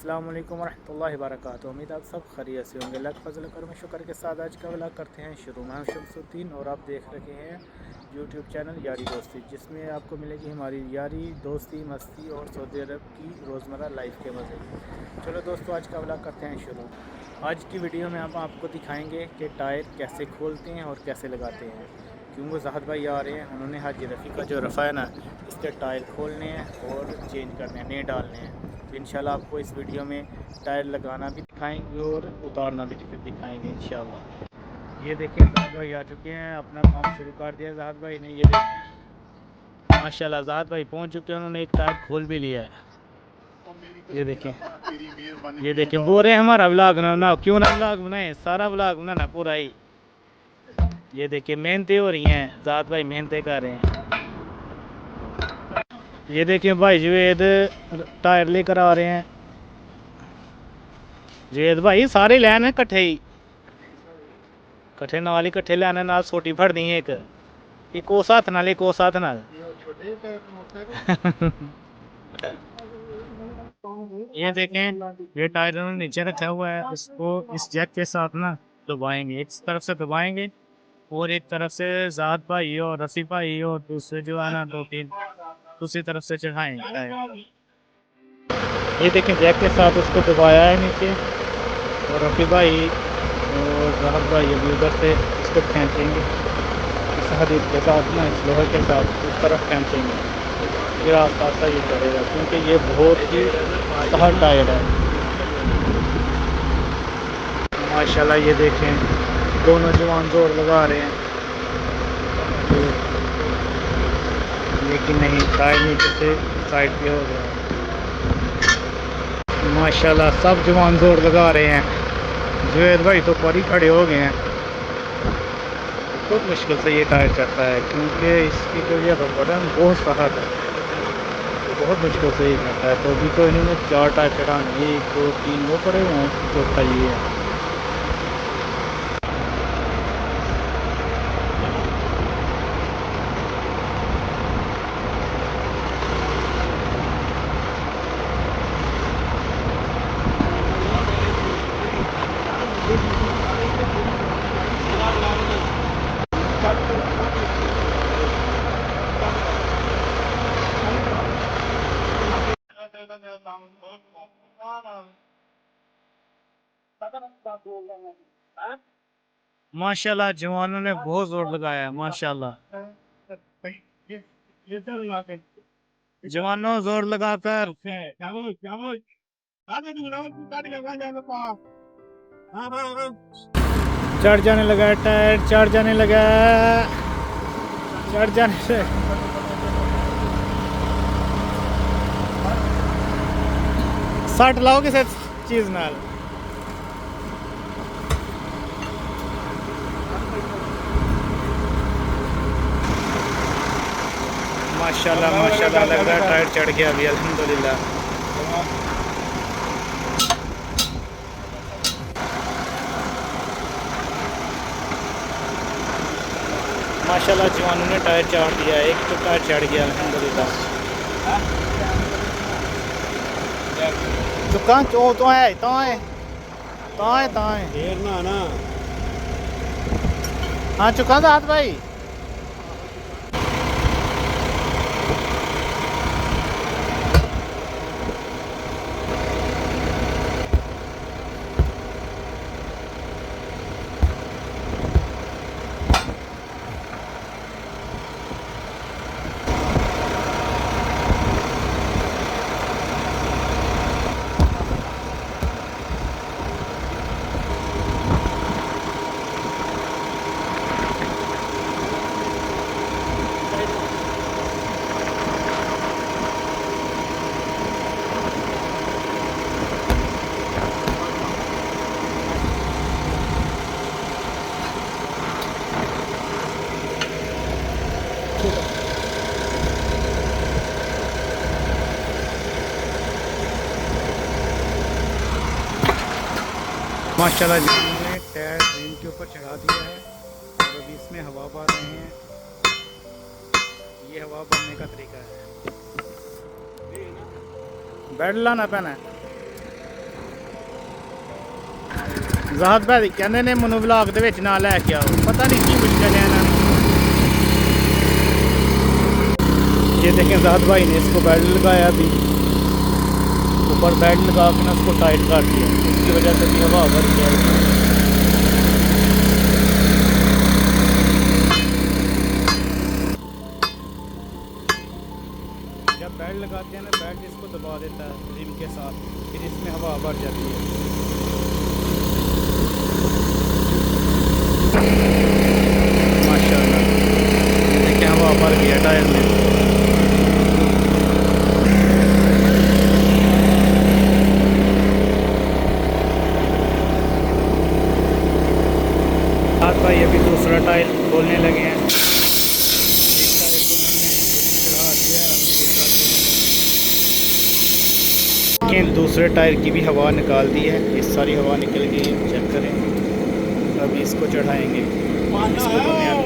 अस्सलाम वालेकुम रहमतुल्लाहि व बरकातुहू। उम्मीद आप सब खैरियत से होंगे। अल्लाह के फजल करम शुक्र के साथ आज का व्लॉग करते हैं शुरू। मैं शमसुद्दीन और आप देख रहे हैं यूट्यूब चैनल यारी दोस्ती, जिसमें आपको मिलेगी हमारी यारी दोस्ती, मस्ती और सऊदी अरब की रोज़मर्रा लाइफ के मज़े। चलो दोस्तों, आज का व्लॉग करते हैं शुरू। आज की वीडियो में हम आपको दिखाएँगे कि टायर कैसे खोलते हैं और कैसे लगाते हैं, क्योंकि ज़ाहद भाई आ रहे हैं। उन्होंने हाजी रफ़ी का जो रफ़ा है ना, इसके टायर खोलने हैं और चेंज करने हैं, नए डालने हैं। तो इंशाल्लाह आपको इस वीडियो में टायर लगाना भी दिखाएंगे और उतारना भी दिखाएंगे इंशाल्लाह। ये देखें, ज़ाहद भाई आ चुके हैं, अपना काम शुरू कर दिया ज़ाहद भाई ने। ये देखें माशाल्लाह, ज़ाहद भाई पहुंच चुके हैं, उन्होंने एक टायर खोल भी लिया है। ये देखें बोल रहे हैं हमारा व्लॉग ना, क्यों ना व्लॉग बनाए, सारा व्लॉग बनाना पूरा ही। ये देखिए मेहनतें हो रही हैं, ज़ाहद भाई मेहनतें कर रहे हैं। ये देखिए भाई जुवेद टायर लेकर आ रहे हैं। जुवेद भाई सारे लैन कट्ठे ही, कट्ठे नाल ही कट्ठे लैन नाल सोटी फड़नी है एक उस हथ नाल, एक उस हथ नाल। ये देखें, ये टायर उन्होंने नीचे रखा हुआ है, इसको इस जैक के साथ ना दबाएंगे, एक तरफ से दबाएंगे और एक तरफ से ज़ाहद भाई और रफ़ी भाई और दूसरे जो है ना दो तीन दूसरी तरफ से चढ़ाएंगे। ये देखें जैक के साथ उसको दबाया है नीचे, और रफ़ी भाई और ज़ाहद भाई अभी उधर से इसको खींचेंगे इस हदीद के साथ ना, इस लोहे के साथ उस तरफ खींचेंगे, फिर आस्ता आस्ता ये चढ़ेगा, क्योंकि ये बहुत ही सख्त टायर है माशाल्लाह। ये देखें दोनों जवान जोर लगा रहे हैं, लेकिन नहीं, टायर नीचे से साइड पे हो गया माशाल्लाह। सब जवान जोर लगा रहे हैं। जुवेद भाई तो पर ही खड़े हो गए हैं। बहुत मुश्किल से ये टायर चढ़ता है, क्योंकि इसकी जो ये रबर है बहुत सख्त है, बहुत मुश्किल से ये चढ़ता है। तो अभी तो इन्होंने 4 टायर चढ़ाने, 1 2 3 वो पड़े हुए हैं, चौथा ये है। माशाल्लाह जवानों ने बहुत जोर लगाया है माशाल्लाह। जवानों जोर लगाकर चढ़ जाने लगा टायर, चढ़ जाने लगा, चढ़ जाने से सट लाओ किसी चीज नाल। माशाल्लाह माशाल्लाह, लग रहा है टायर चढ़ गया अभी अल्हम्दुलिल्लाह। माशाल्लाह जवानों ने टायर चाड़ दिया, एक तो टायर चढ़ गया अल्हम्दुलिल्लाह। चुका तो है ना हाँ चुका था हाथ भाई। माशाल्लाह जी ने टायर रिम के ऊपर चढ़ा दिया है और अभी इसमें हवा भर रहे हैं। ये हवा भरने का तरीका है, बेड लाना पैना है। ज़ाहद भाई कहते ने मनु व्लॉग दे विच ना लैके आओ, पता नहीं की मुश्किल है ना। ये देखें ज़ाहद भाई ने इसको बेल्ट लगाया, अभी ऊपर बेल्ट लगा के ना उसको टाइट कर दिया, इसकी वजह से भी हवा भर गया। जब बेल्ट लगाते हैं ना, बेल्ट इसको दबा देता है रिम के साथ, फिर इसमें हवा भर जाती है। माशाल्लाह देखिए हवा भर गया टायर में। आज भाई अभी दूसरा टायर खोलने लगे हैं। एक टायर को हमने चढ़ा दिया, लेकिन दूसरे टायर की भी हवा निकाल दी है, ये सारी हवा निकल गई। चेक करें, अभी इसको चढ़ाएंगे, इसको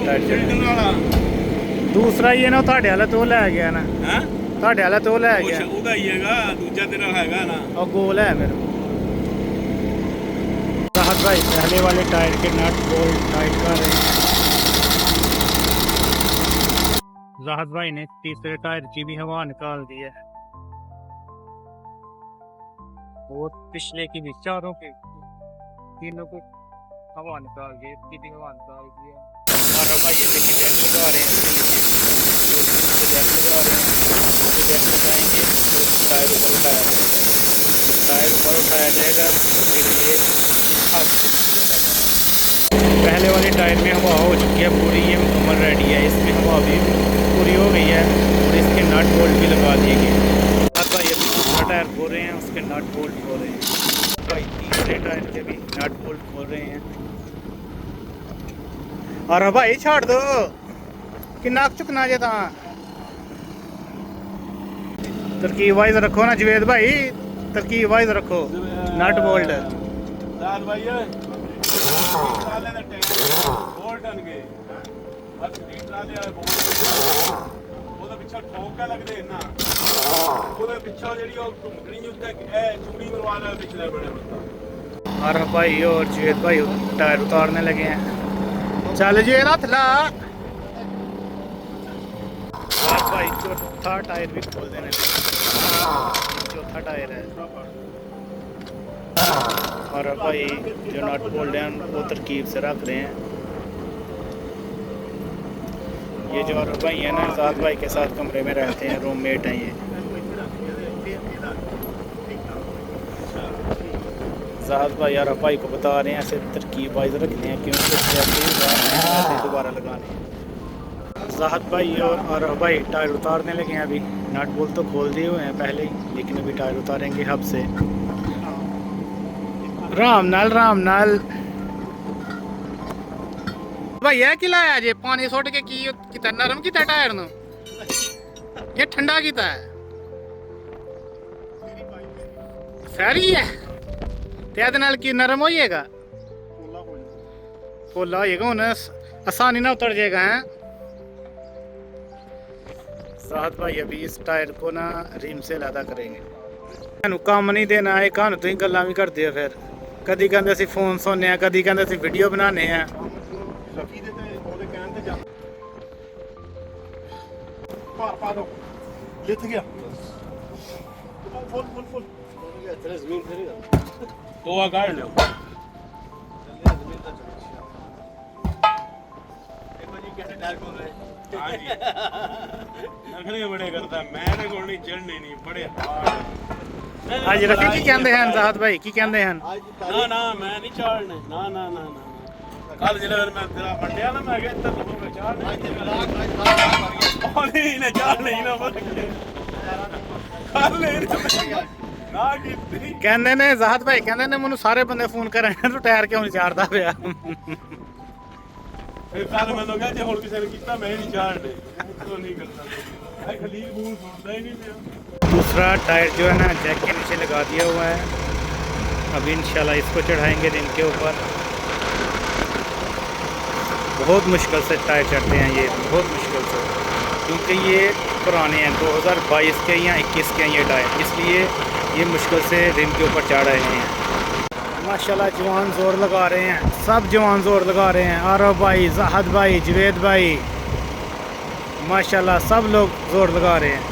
टायर चढ़ाएंगे। दूसरा ये ना ਤੁਹਾਡੇ ਵਾਲਾ तो लै गया ना, हैं ਤੁਹਾਡੇ ਵਾਲਾ तो लै गया, ਉਹਦਾ ਹੀ ਹੈਗਾ, ਦੂਜਾ ਤੇਰਾ ਹੈਗਾ ਨਾ, और गोल है मेरे। ज़ाहद भाई पहले वाले टायर के नट बोल्ट टाइट कर रहे हैं। ज़ाहद भाई ने तीसरे टायर की भी हवा निकाल दी है, और पिछले की भी, चारों के तीनों को हवा निकाल दी, इसकी भी हवा निकाल दी है। और भाई ये देखिए जैक लगा रहे हैं, जैक लगा रहे हैं, जैक लगाएंगे, टायर ऊपर उठाया जाएगा, टायर ऊपर उठाया जाएगा, फिर ये पहले वाले टायर में हवा हो चुकी है पूरी, ये मुकम्मल रेडी है, इसमें हवा भी पूरी हो गई है, और इसके नट बोल्ट भी लगा दिए गए। अब भाई अभी दूसरा टायर खोल रहे हैं, उसके नट बोल्ट खोल रहे हैं। भाई तीसरे टायर के भी नट बोल्ट खोल रहे हैं। और भाई छाड़ दो कि नाक चुकना जे, तरकीब वाइज रखो ना जवेद भाई, तरकीब वाइज रखो नट बोल्ट। और भाई और जवेद भाई टायर उतारने लगे हैं। चल जी हाथ ला भाई, चौथा टायर भी खोल देने लगे, चौथा टायर है। और भाई जो नट बोल्ट हैं वो तरकीब से रख रहे हैं। ये जो और भाई है ना, ज़ाहद भाई के साथ कमरे में रहते हैं, रूममेट हैं ये। ज़ाहद भाई और भाई को बता रहे हैं ऐसे तरकीब वाइज रखते हैं, क्योंकि दोबारा लगाने। ज़ाहद भाई और भाई टायर उतारने लगे हैं। अभी नट बोल्ट तो खोल दिए हुए हैं पहले ही, लेकिन अभी टायर उतारेंगे हब से। राम नाल भाई है कि लाया जे पानी सुट के की किता नरम किता टायर नु, ये ठंडा किता है सारी है ते ਇਹਦੇ ਨਾਲ की नरम हो जाएगा, पोला हो जाएगा, उन्हें आसानी ना उतर जाएगा। हैं ज़ाहद भाई अभी इस टायर को ना रिम से अलग करेंगे। काम नहीं देना है, कहानू तुम गल्लां भी करते हो, फिर कदी कहते असीं फोन सुनने हैं, कदी कहते असीं वीडियो बनाने हैं। बड़े करता मैं कोल नहीं चढ़ने नहीं बड़े आज रफी की कहते हैं ज़ाहद भाई की कहते हैं ना ना मैं नहीं चढ़ने ना ना ना ना कल जिले मैं तेरा बंडिया ना मैं गया तो मैं चढ़ने ने चढ़ नहीं ना कल ना की कहते ने ज़ाहद भाई कहते ने मैनू सारे बंदे फोन कर रहे हैं, तो टायर क्यों नहीं चाड़दा पिया। फिर कल मैं तो कहा जे होर किसी ने कीता मैं नहीं चढ़ने तो नहीं करता खलील बूल छोड़ता ही नहीं पिया। दूसरा टायर जो है ना जैक के नीचे लगा दिया हुआ है, अभी इंशाल्लाह इसको चढ़ाएंगे रिम के ऊपर। बहुत मुश्किल से टायर चढ़ते हैं ये, बहुत मुश्किल से, क्योंकि ये पुराने हैं 2022 के या 21 के हैं ये टायर, इसलिए ये मुश्किल से रिम के ऊपर चढ़ रहे हैं। माशाल्लाह जवान जोर लगा रहे हैं, सब जवान जोर लगा रहे हैं। आरव भाई, ज़ाहद भाई, जवेद भाई, माशाल्लाह सब लोग जोर लगा रहे हैं।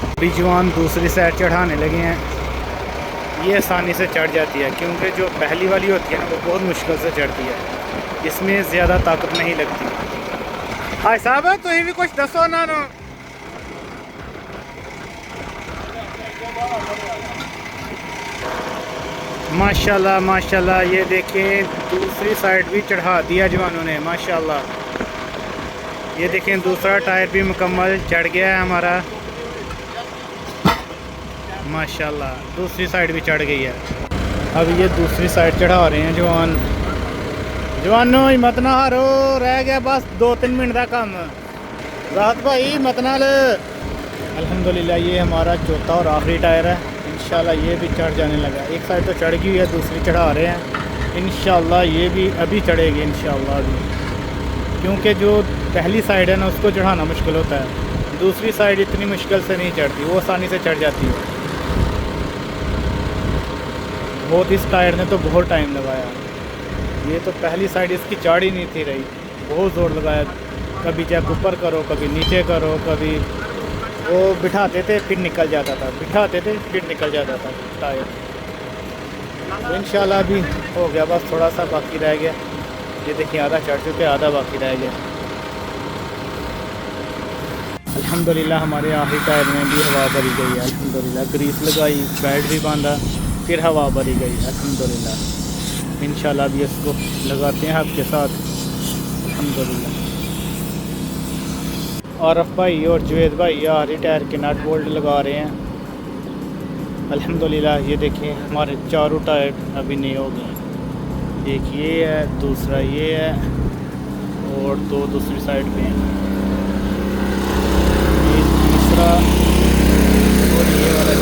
अभी जवान दूसरी साइड चढ़ाने लगे हैं। ये आसानी से चढ़ जाती है क्योंकि जो पहली वाली होती है ना वो बहुत मुश्किल से चढ़ती है, इसमें ज़्यादा ताकत नहीं लगती। हाय साहब तुम भी कुछ दसो ना नो। माशाल्लाह माशाल्लाह, ये देखें दूसरी साइड भी चढ़ा दिया जवानों ने माशाल्लाह। ये देखें दूसरा टायर भी मुकम्मल चढ़ गया है हमारा माशाल्लाह। दूसरी साइड भी चढ़ गई है। अब ये दूसरी साइड चढ़ा रहे हैं जवान। जवानों हिम्मत ना हारो, रह गया बस 2-3 मिनट का काम। राहत भाई मत ना ले। अल्हम्दुलिल्लाह ये हमारा चौथा और आखिरी टायर है। इंशाल्लाह ये भी चढ़ जाने लगा। एक साइड तो चढ़ गई है, दूसरी चढ़ा रहे हैं। इंशाल्लाह ये भी अभी चढ़ेगी इंशाल्लाह अभी, क्योंकि जो पहली साइड है ना उसको चढ़ाना मुश्किल होता है, दूसरी साइड इतनी मुश्किल से नहीं चढ़ती, वो आसानी से चढ़ जाती है। बहुत इस टायर ने तो बहुत टाइम लगाया। ये तो पहली साइड इसकी चढ़ ही नहीं थी रही, बहुत ज़ोर लगाया। कभी जैक ऊपर करो, कभी नीचे करो, कभी वो बिठाते थे फिर निकल जाता था, बिठाते थे फिर निकल जाता था टायर। तो इंशाल्लाह अभी हो गया, बस थोड़ा सा बाकी रह गया। ये देखिए आधा चढ़ चुके, आधा बाकी रह गया। अल्हम्दुलिल्लाह हमारे आखिरी टायर में भी हवा भरी गई है। अल्हम्दुलिल्लाह ग्रीस लगाई, बेल्ट भी बांधा, फिर हवा भरी गई अल्हम्दुलिल्लाह। इंशाल्लाह अभी इसको लगाते हैं आपके साथ अल्हम्दुलिल्लाह। आरफ भाई और जवेद भाई आखिरी टायर के नट बोल्ट लगा रहे हैं अल्हम्दुलिल्लाह। ये देखें हमारे चारों टायर अभी नहीं हो गए। एक ये है, दूसरा ये है और 2 दूसरी साइड पे हैं। ये तीसरा और ये वाला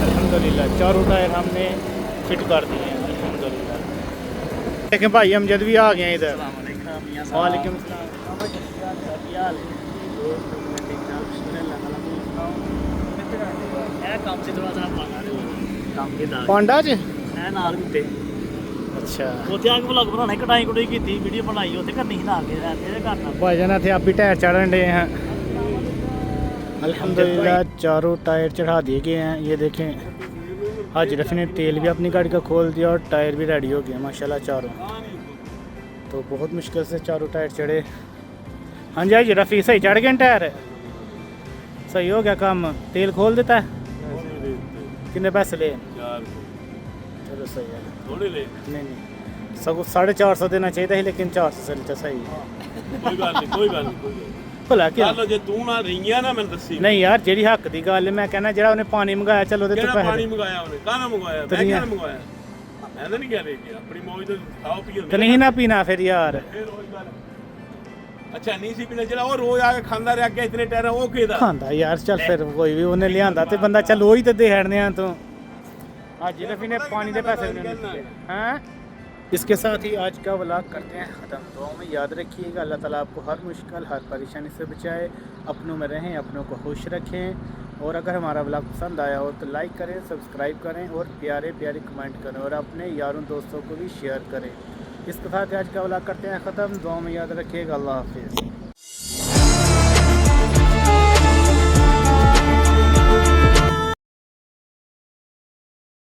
अल्हम्दुलिल्लाह चारों टायर हमने फिट कर दिए हैं अल्हम्दुलिल्लाह। देखें भाई अमजद भी आ गए हैं इधर। वालेकुम सलाम। पांडा च अच्छा भाईजान थे आप भी टायर चढ़न डे हैं अल्हम्दुलिल्लाह। चारों टायर चढ़ा दिए गए हैं। ये देखें आज रफ़ी ने तेल भी अपनी गाड़ी का खोल दिया और टायर भी रेडी हो गया माशाल्लाह चारों। तो बहुत मुश्किल से चारों टायर चढ़े। हाँ जी आज रफ़ी सही चढ़ गए टायर, सही हो गया काम। तेल खोल देता है, कितने पैसे ले? चलो सही है, थोड़े ले नहीं सब 450 देना चाहिए था, लेकिन 400 से लेता सही है। कोई बात नहीं, कोई बात नहीं। भला क्या चलो जे तू ना रहीਆਂ ना मैंने दसी नहीं यार जेड़ी हक दी गल है। मैं कहना जेड़ा उन्हें पानी मंगाया चलो ते ਕਿਹੜਾ पैसे ਪਾਣੀ ਮੰਗਾਇਆ ਉਹਨੇ? ਕਾਹਦਾ ਮੰਗਾਇਆ? ਮੈਂ ਕਿਹੜਾ ਮੰਗਾਇਆ? ਮੈਂ ਤਾਂ ਨਹੀਂ ਕਹਿ ਰਹੀ ਕਿ ਆਪਣੀ ਮੌਜ ਤੋਂ ਖਾਓ ਪੀਓ। तो नहीं ना पीना फिर यार। ਫਿਰ ਉਹੀ ਗੱਲ। ਅੱਛਾ ਨਹੀਂ ਸੀ ਪੀਣਾ ਜਿਹੜਾ ਉਹ ਰੋਜ਼ ਆ ਕੇ ਖਾਂਦਾ ਰਿਹਾ ਕਿ ਇਤਨੇ ਟਾਇਰ ਉਹ ਕਿਹਦਾ? खांदा यार चल फिर कोई भी उन्हें लियांदा ते बंदा चल वही ते दे हड़ने तो आज रफ़ी ने पानी दे पैसे नहीं दिए हैं। इसके साथ ही आज का व्लॉग करते हैं ख़त्म। दुआ में याद रखिएगा अल्लाह ताला आपको हर मुश्किल हर परेशानी से बचाए, अपनों में रहें, अपनों को खुश रखें। और अगर हमारा व्लॉग पसंद आया हो तो लाइक करें, सब्सक्राइब करें और प्यारे प्यारे कमेंट करें और अपने यारों दोस्तों को भी शेयर करें। इसके साथ आज का व्लॉग करते हैं ख़त्म। दुआ में याद रखिएगा। अल्लाह हाफिज़।